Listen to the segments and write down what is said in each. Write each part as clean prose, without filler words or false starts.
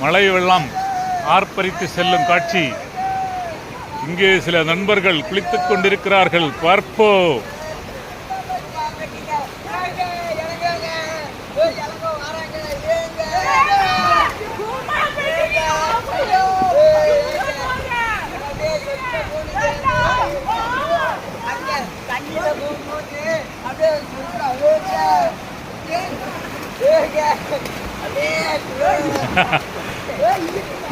மழை வெள்ளம் ஆர்ப்பரித்து செல்லும் காட்சி. இங்கே சில நண்பர்கள் குளித்துக் கொண்டிருக்கிறார்கள். பார்ப்போ.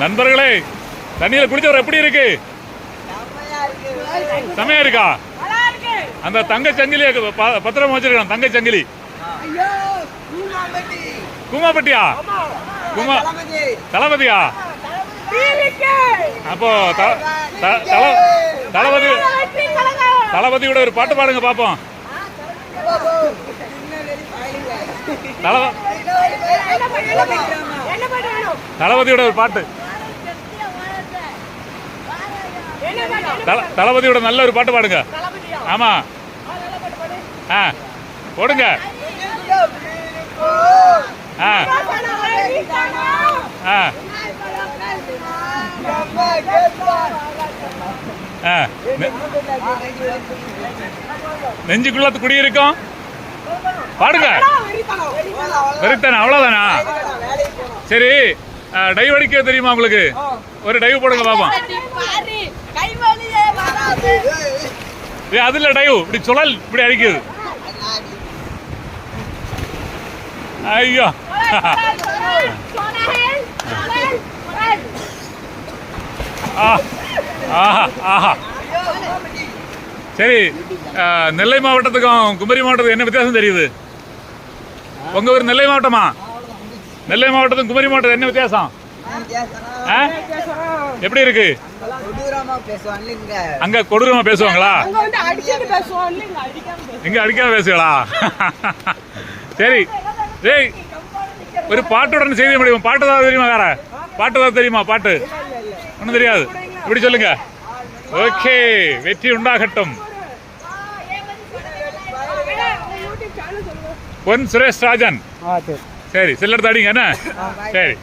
நண்பர்களே, தண்ணியில குளிச்சவர் எப்படி இருக்கு? செமையா இருக்கா? அந்த தங்க சங்கிலிய பத்திரமா வச்சிருக்கான். தங்க சங்கிலி கூமாப்பட்டியா? தளபதியா? அப்போ தளபதியோட ஒரு பாட்டு பாடுங்க பாப்போம். தளபதியோட ஒரு பாட்டு. தளபதியோட நல்ல ஒரு பாட்டு பாடுங்க. ஆமா, போடுங்க. நெஞ்சுக்குள்ள குடியிருக்கும் பாடுங்க. வெறித்தானே, அவ்வளவுதானா? சரி, டைவ் அடிக்க தெரியுமா உங்களுக்கு? ஒரு டைவ் போடுங்க பாப்போம். அதுல டைவ் இப்படி சுழல் இப்படி அடிக்குது. ஐயோ, சரி. நெல்லை மாவட்டத்துக்கும் குமரி மாவட்டத்துக்கும் என்ன வித்தியாசம் தெரியுது? உங்க ஊர் நெல்லை மாவட்டமா? நெல்லை மாவட்டத்துக்கும் குமரி மாவட்டம் என்ன வித்தியாசம்? எப்படி இருக்கு? அங்க கொடூரமா பேசுவாங்களா? இங்க அடிக்காம பேசுங்களா? சரி. ஒரு பாட்டுடன் செய்தி முடியும். பாட்டு தான் தெரியுமா? வேற பாட்டு தான் தெரியுமா? பாட்டு ஒன்றும் தெரியாது. இப்படி சொல்லுங்க. ஓகே, வெற்றி உண்டாகட்டும். பொன் சுரேஷ் ராஜன். சரி, செல்லெடுத்து அடிங்க. என்ன? சரி.